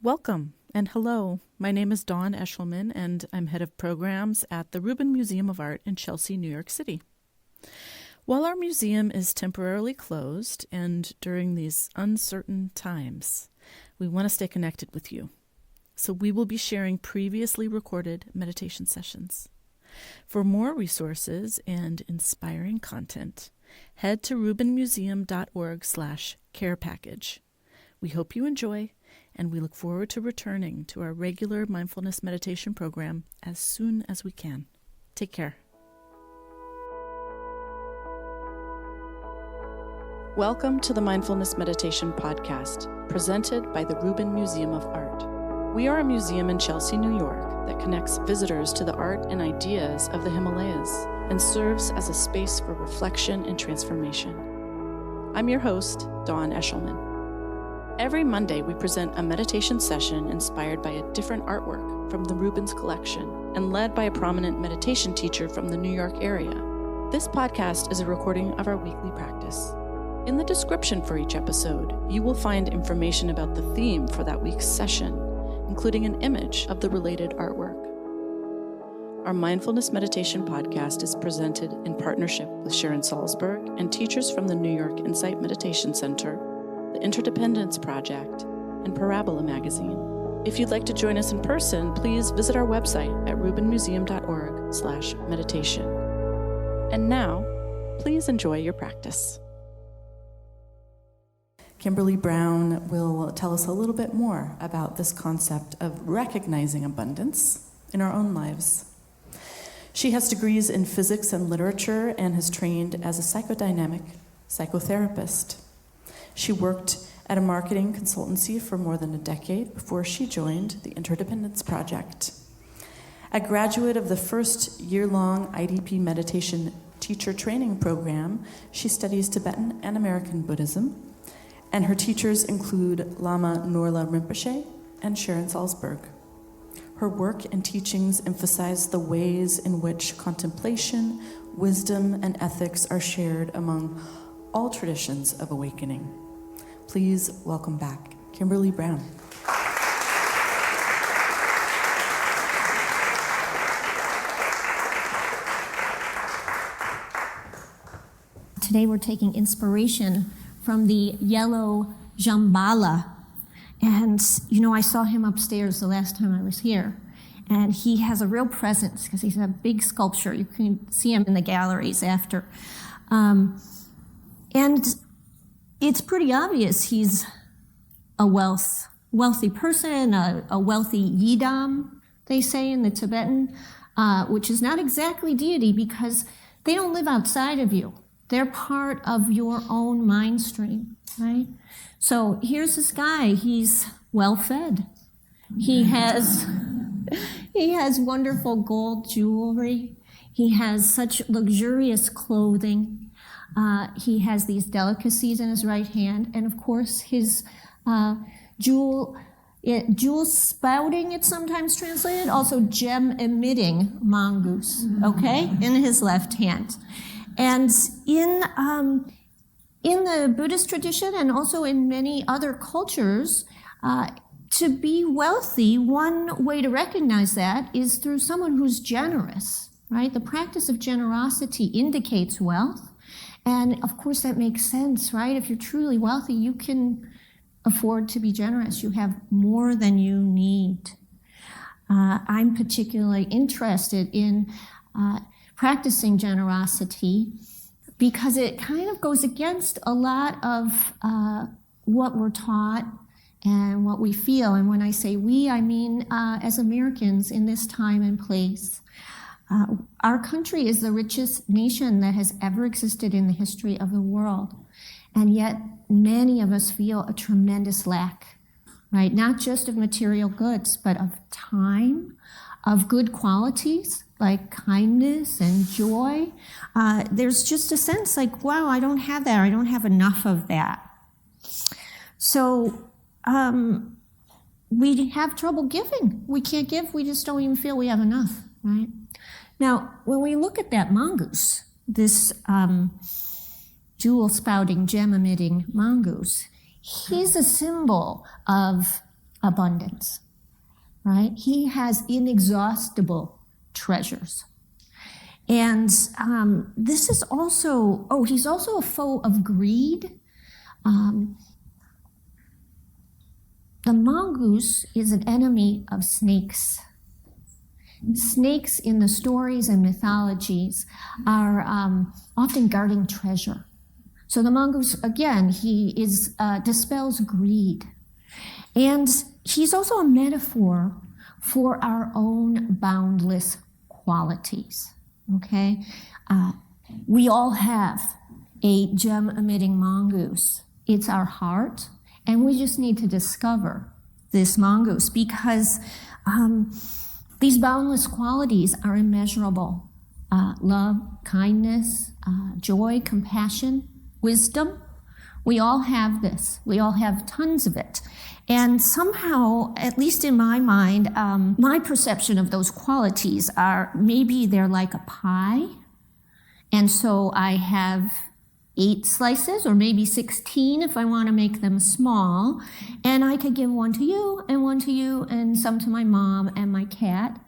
Welcome and hello. My name is Dawn Eshelman and I'm head of programs at the Rubin Museum of Art in Chelsea, New York City. While our museum is temporarily closed and during these uncertain times, we want to stay connected with you. So we will be sharing previously recorded meditation sessions. For more resources and inspiring content, head to rubinmuseum.org/care package. We hope you enjoy, and we look forward to returning to our regular mindfulness meditation program as soon as we can. Take care. Welcome to the Mindfulness Meditation podcast, presented by the Rubin Museum of Art. We are a museum in Chelsea, New York, that connects visitors to the art and ideas of the Himalayas and serves as a space for reflection and transformation. I'm your host, Dawn Eshelman. Every Monday, we present a meditation session inspired by a different artwork from the Rubin's collection and led by a prominent meditation teacher from the New York area. This podcast is a recording of our weekly practice. In the description for each episode, you will find information about the theme for that week's session, including an image of the related artwork. Our Mindfulness Meditation podcast is presented in partnership with Sharon Salzberg and teachers from the New York Insight Meditation Center, the Interdependence Project, and Parabola Magazine. If you'd like to join us in person, please visit our website at rubinmuseum.org/meditation. And now, please enjoy your practice. Kimberly Brown will tell us a little bit more about this concept of recognizing abundance in our own lives. She has degrees in physics and literature and has trained as a psychodynamic psychotherapist. She worked at a marketing consultancy for more than a decade before she joined the Interdependence Project. A graduate of the first year-long IDP meditation teacher training program, she studies Tibetan and American Buddhism, and her teachers include Lama Norla Rinpoche and Sharon Salzberg. Her work and teachings emphasize the ways in which contemplation, wisdom, and ethics are shared among all traditions of awakening. Please welcome back Kimberly Brown. Today we're taking inspiration from the yellow Jambala. And, I saw him upstairs the last time I was here. And he has a real presence because he's a big sculpture. You can see him in the galleries after. And it's pretty obvious he's a wealthy person, a wealthy yidam, they say in the Tibetan, which is not exactly deity because they don't live outside of you. They're part of your own mind stream, right? So here's this guy, he's well-fed. He has wonderful gold jewelry. He has such luxurious clothing. He has these delicacies in his right hand, and of course his jewel spouting, it's sometimes translated, also gem-emitting mongoose, okay, in his left hand. And in the Buddhist tradition and also in many other cultures, to be wealthy, one way to recognize that is through someone who's generous, right? The practice of generosity indicates wealth. And of course that makes sense, right? If you're truly wealthy, you can afford to be generous. You have more than you need. I'm particularly interested in practicing generosity because it kind of goes against a lot of what we're taught and what we feel. And when I say we, I mean as Americans in this time and place. Our country is the richest nation that has ever existed in the history of the world. And yet many of us feel a tremendous lack, right? Not just of material goods, but of time, of good qualities like kindness and joy. There's just a sense like, wow, I don't have that. I don't have enough of that. So we have trouble giving. We can't give. We just don't even feel we have enough, right? Now, when we look at that mongoose, this jewel-spouting, gem-emitting mongoose, he's a symbol of abundance, right? He has inexhaustible treasures. And this is also, he's also a foe of greed. The mongoose is an enemy of snakes. Snakes in the stories and mythologies are often guarding treasure. So the mongoose, again, he dispels greed. And he's also a metaphor for our own boundless qualities, okay? We all have a gem-emitting mongoose. It's our heart, and we just need to discover this mongoose because these boundless qualities are immeasurable. Love, kindness, joy, compassion, wisdom. We all have this. We all have tons of it. And somehow, at least in my mind, my perception of those qualities are maybe they're like a pie. And so I have 8 slices or maybe 16 if I want to make them small. And I could give one to you and some to my mom and my cat.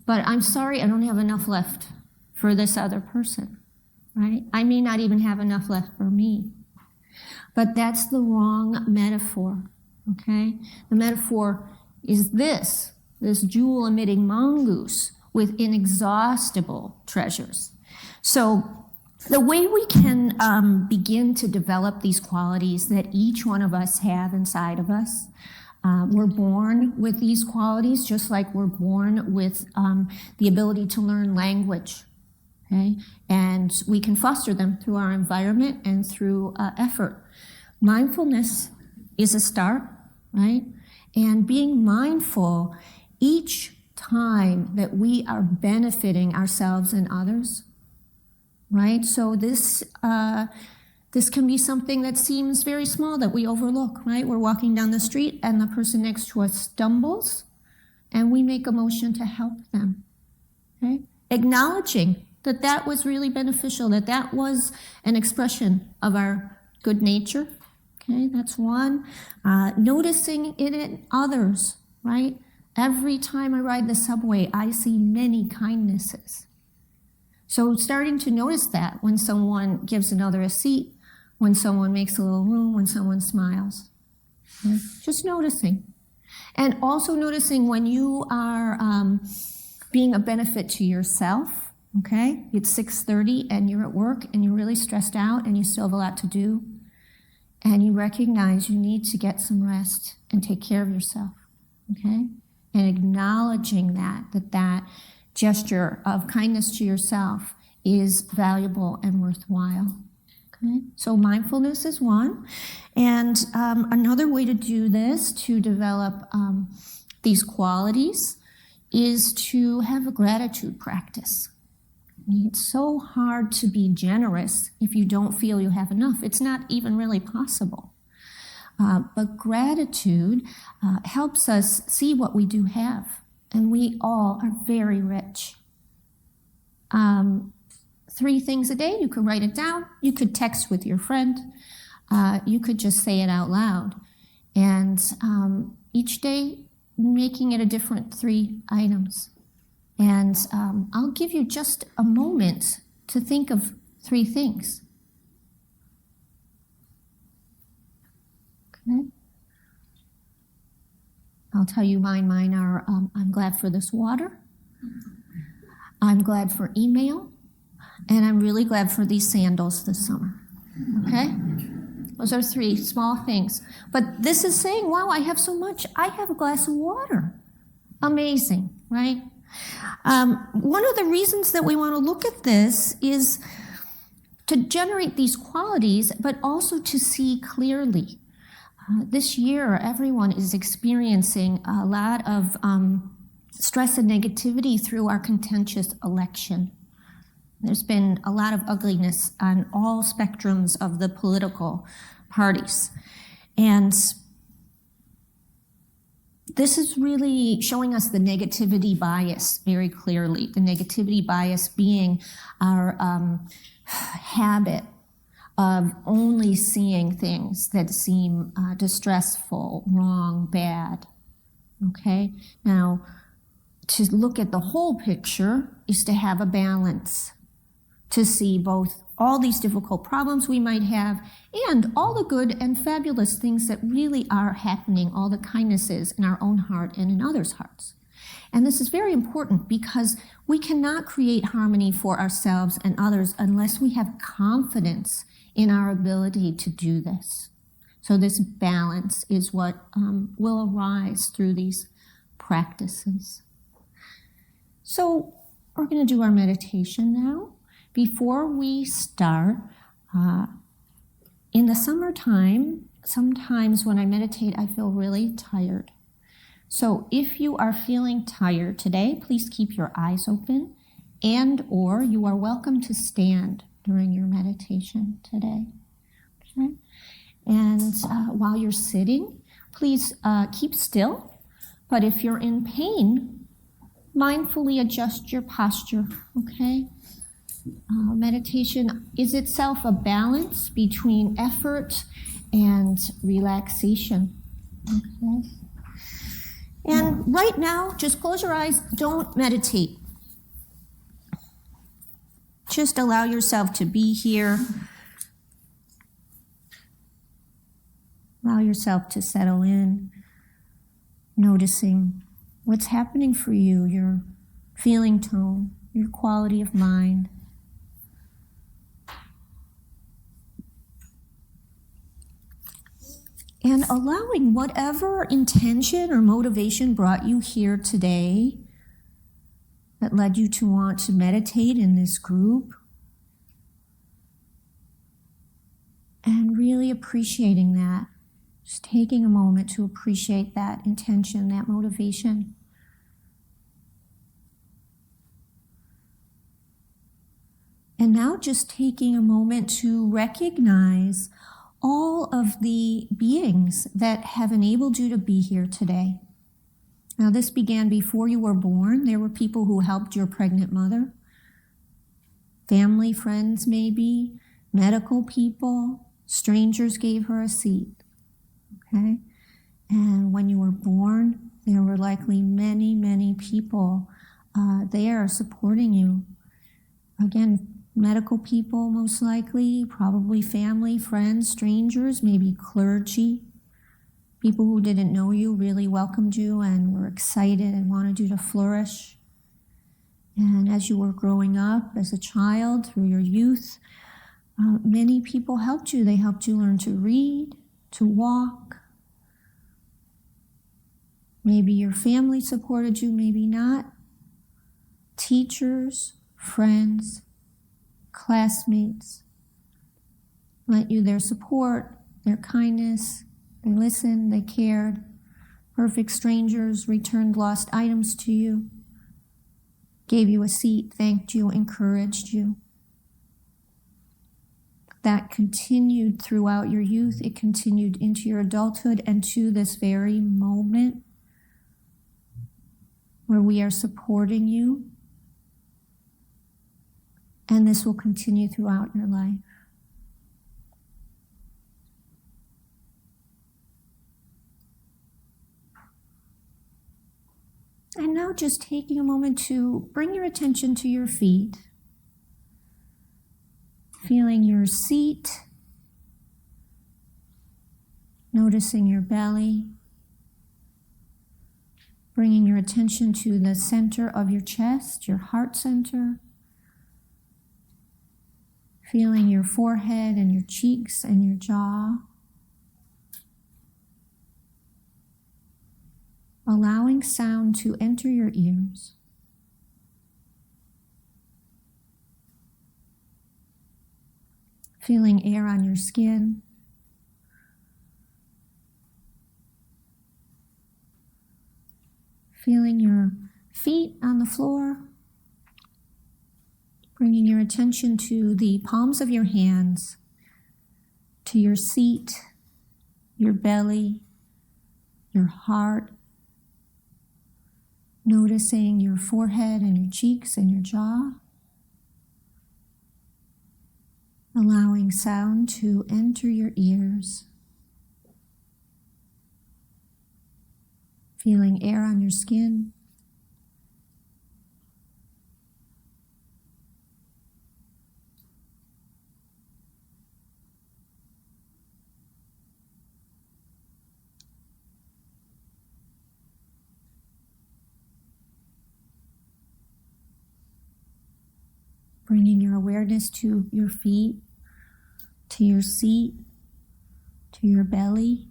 But I'm sorry, I don't have enough left for this other person, right? I may not even have enough left for me. But that's the wrong metaphor, okay? The metaphor is this jewel-emitting mongoose with inexhaustible treasures. So the way we can begin to develop these qualities that each one of us have inside of us, we're born with these qualities just like we're born with the ability to learn language, okay? And we can foster them through our environment and through effort. Mindfulness is a start, right? And being mindful each time that we are benefiting ourselves and others, right? So this can be something that seems very small that we overlook, right? We're walking down the street and the person next to us stumbles and we make a motion to help them, okay? Acknowledging that that was really beneficial, that that was an expression of our good nature, okay? That's one. Noticing it in others, right? Every time I ride the subway, I see many kindnesses. So starting to notice that when someone gives another a seat, when someone makes a little room, when someone smiles. Okay? Just noticing. And also noticing when you are being a benefit to yourself, okay? It's 6:30 and you're at work and you're really stressed out and you still have a lot to do. And you recognize you need to get some rest and take care of yourself, okay? And acknowledging that gesture of kindness to yourself is valuable and worthwhile. Okay? So mindfulness is one. And another way to do this, to develop these qualities, is to have a gratitude practice. It's so hard to be generous if you don't feel you have enough. It's not even really possible. But gratitude helps us see what we do have. And we all are very rich. 3 things a day, you could write it down. You could text with your friend. You could just say it out loud. And each day, making it a different 3 items. And I'll give you just a moment to think of 3 things. Okay? I'll tell you mine. Mine are, I'm glad for this water. I'm glad for email. And I'm really glad for these sandals this summer. Okay? Those are 3 small things. But this is saying, wow, I have so much. I have a glass of water. Amazing, right? One of the reasons that we want to look at this is to generate these qualities, but also to see clearly. This year, everyone is experiencing a lot of stress and negativity through our contentious election. There's been a lot of ugliness on all spectrums of the political parties. And this is really showing us the negativity bias very clearly. The negativity bias being our habit of only seeing things that seem distressful, wrong, bad, Okay? Now, to look at the whole picture is to have a balance, to see both all these difficult problems we might have and all the good and fabulous things that really are happening, all the kindnesses in our own heart and in others' hearts. And this is very important because we cannot create harmony for ourselves and others unless we have confidence in our ability to do this. So this balance is what will arise through these practices. So we're going to do our meditation now. Before we start, in the summertime, sometimes when I meditate, I feel really tired. So if you are feeling tired today, please keep your eyes open, and or you are welcome to stand during your meditation today. Okay? And while you're sitting, please keep still. But if you're in pain, mindfully adjust your posture, okay? Meditation is itself a balance between effort and relaxation, okay? And right now, just close your eyes, don't meditate. Just allow yourself to be here. Allow yourself to settle in, noticing what's happening for you, your feeling tone, your quality of mind. And allowing whatever intention or motivation brought you here today that led you to want to meditate in this group, and really appreciating that. Just taking a moment to appreciate that intention, that motivation. And now just taking a moment to recognize all of the beings that have enabled you to be here today. Now, this began before you were born. There were people who helped your pregnant mother, family, friends maybe, medical people, strangers gave her a seat. Okay? And when you were born, there were likely many, many people there supporting you. Again, medical people most likely, probably family, friends, strangers, maybe clergy. People who didn't know you really welcomed you and were excited and wanted you to flourish. And as you were growing up as a child, through your youth, many people helped you. They helped you learn to read, to walk. Maybe your family supported you, maybe not. Teachers, friends, classmates lent you their support, their kindness. They listened, they cared. Perfect strangers returned lost items to you, gave you a seat, thanked you, encouraged you. That continued throughout your youth. It continued into your adulthood and to this very moment where we are supporting you. And this will continue throughout your life. And now just taking a moment to bring your attention to your feet. Feeling your seat. Noticing your belly. Bringing your attention to the center of your chest, your heart center. Feeling your forehead and your cheeks and your jaw. Allowing sound to enter your ears. Feeling air on your skin. Feeling your feet on the floor. Bringing your attention to the palms of your hands, to your seat, your belly, your heart. Noticing your forehead and your cheeks and your jaw. Allowing sound to enter your ears. feeling air on your skin. Bringing your awareness to your feet, to your seat, to your belly,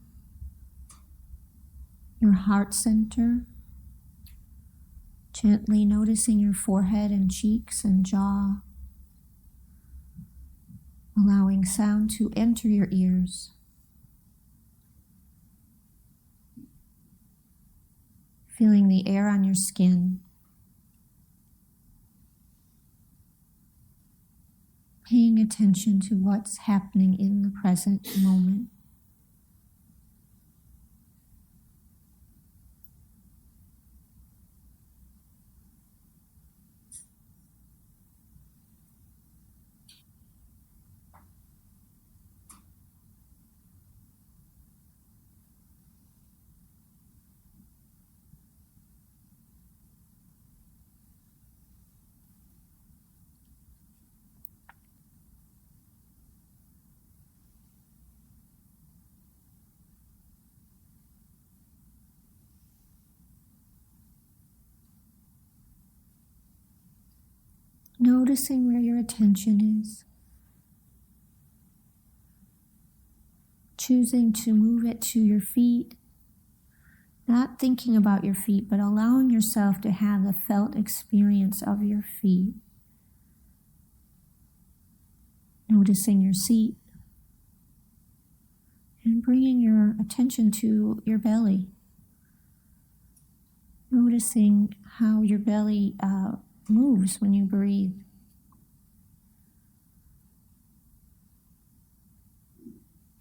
your heart center. Gently noticing your forehead and cheeks and jaw. Allowing sound to enter your ears. Feeling the air on your skin. Paying attention to what's happening in the present moment. Noticing where your attention is. Choosing to move it to your feet. Not thinking about your feet, but allowing yourself to have the felt experience of your feet. Noticing your seat. And bringing your attention to your belly. Noticing how your belly moves when you breathe.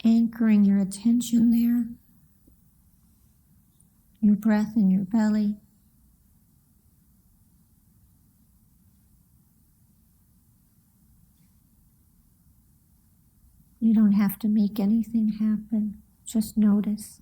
Anchoring your attention there. Your breath in your belly. You don't have to make anything happen. Just notice.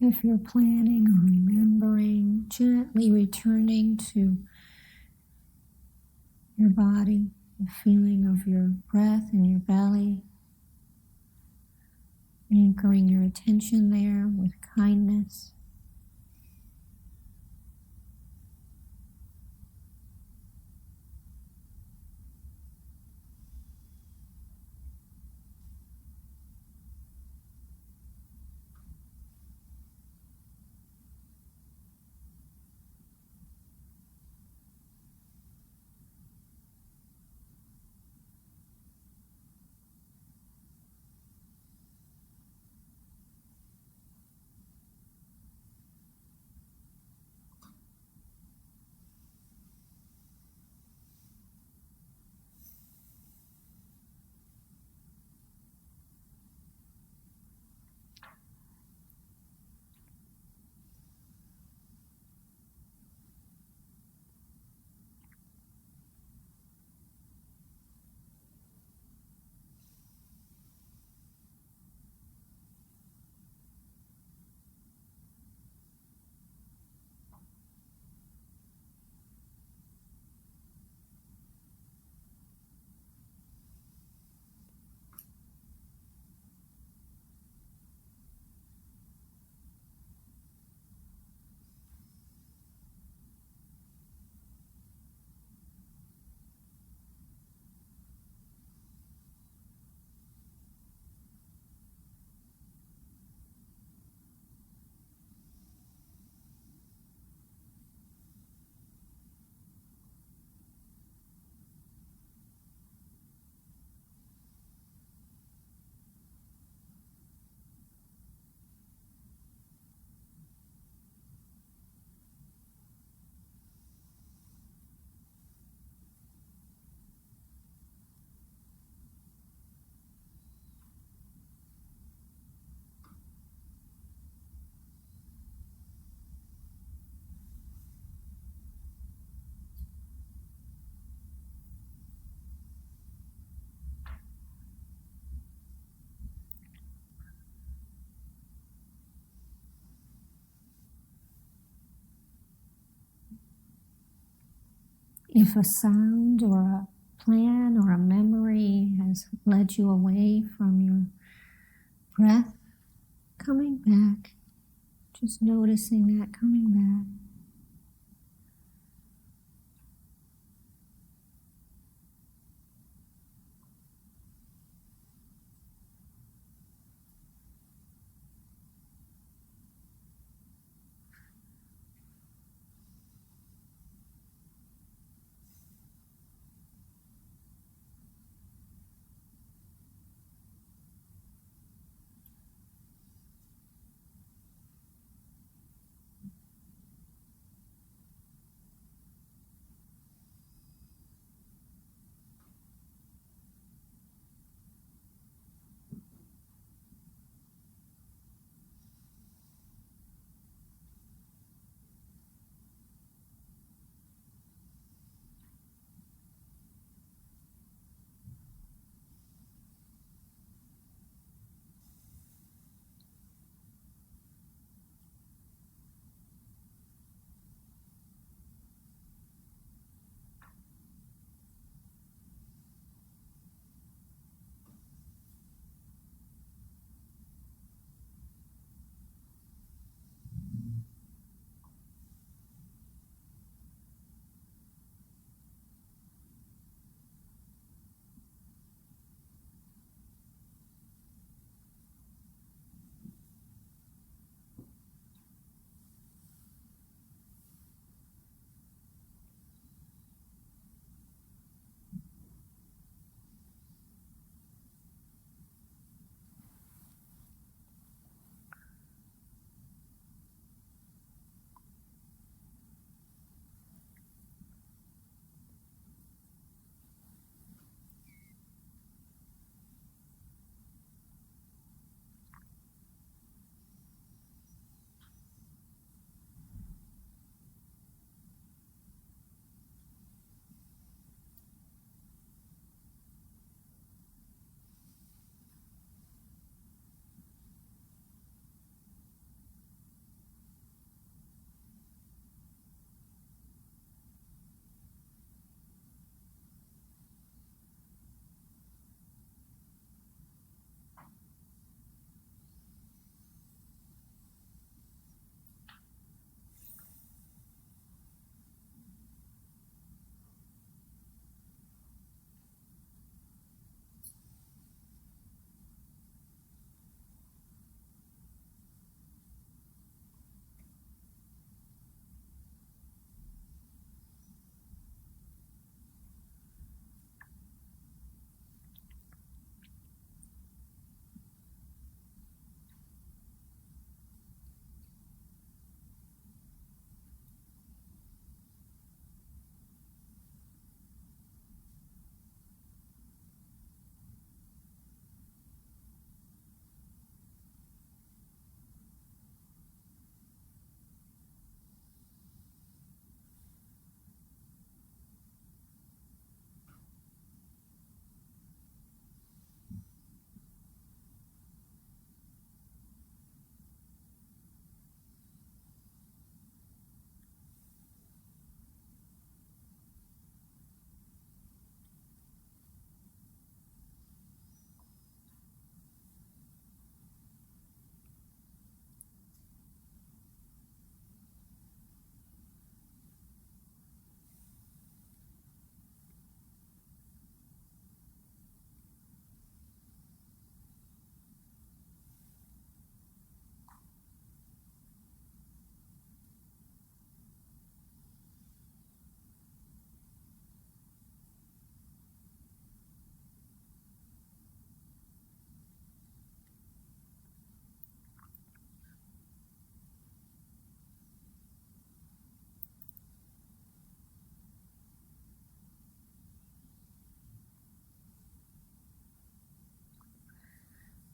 If you're planning or remembering, gently returning to your body, the feeling of your breath in your belly, anchoring your attention there with kindness. If a sound or a plan or a memory has led you away from your breath, coming back, just noticing that coming back.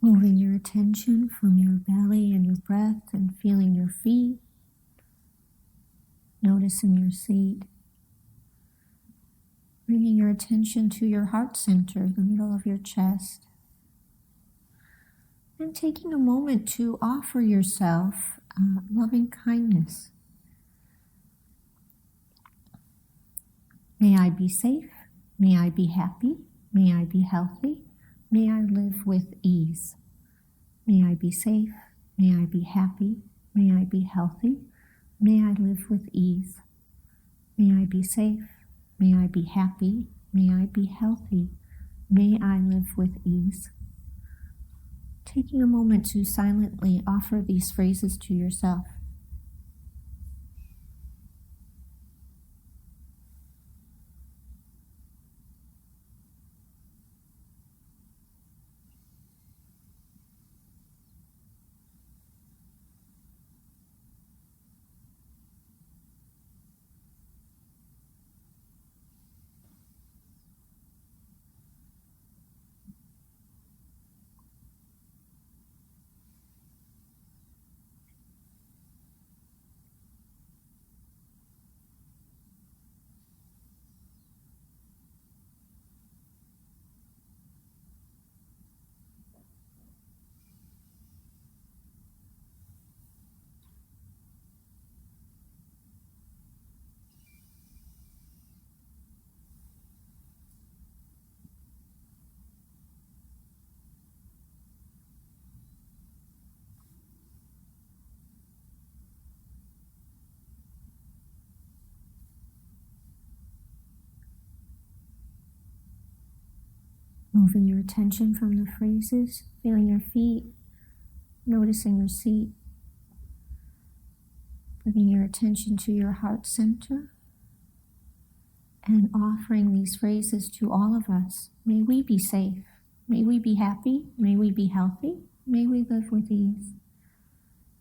Moving your attention from your belly and your breath and feeling your feet, noticing your seat. Bringing your attention to your heart center, the middle of your chest. And taking a moment to offer yourself loving kindness. May I be safe. May I be happy. May I be healthy. May I live with ease. May I be safe. May I be happy. May I be healthy. May I live with ease. May I be safe. May I be happy. May I be healthy. May I live with ease. Taking a moment to silently offer these phrases to yourself. Moving your attention from the phrases, feeling your feet, noticing your seat. Bringing your attention to your heart center and offering these phrases to all of us. May we be safe. May we be happy. May we be healthy. May we live with ease.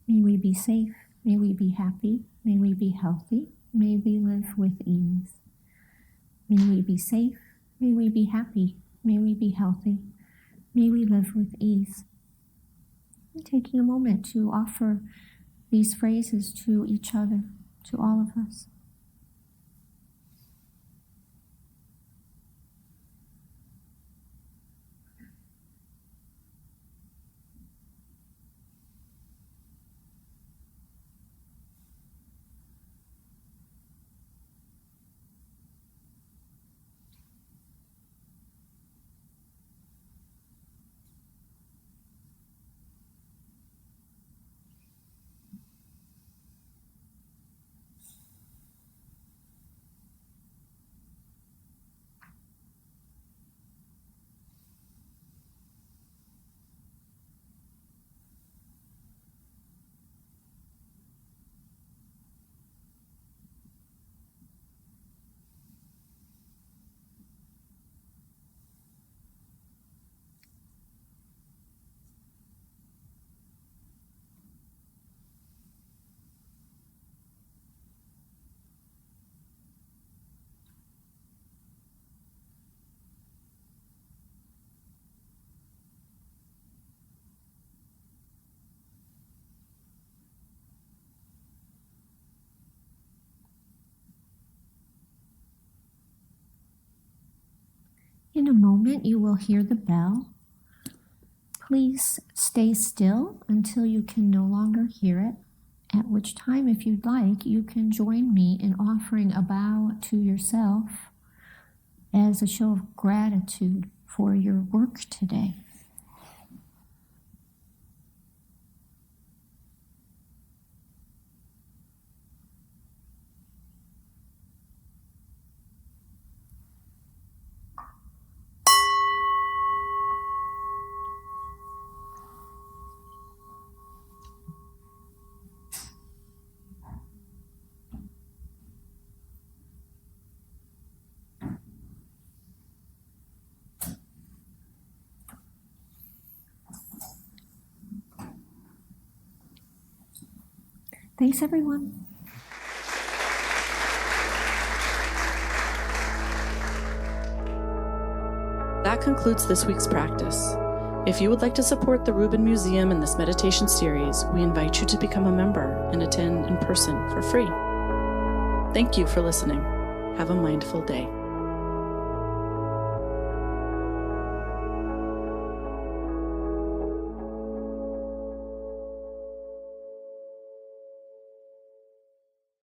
May we be safe. May we be happy. May we be healthy. May we live with ease. May we be safe. May we be happy. May we be healthy. May we live with ease. And taking a moment to offer these phrases to each other, to all of us. In a moment, you will hear the bell. Please stay still until you can no longer hear it, at which time, if you'd like, you can join me in offering a bow to yourself as a show of gratitude for your work today. Thanks, everyone. That concludes this week's practice. If you would like to support the Rubin Museum and this meditation series, we invite you to become a member and attend in person for free. Thank you for listening. Have a mindful day.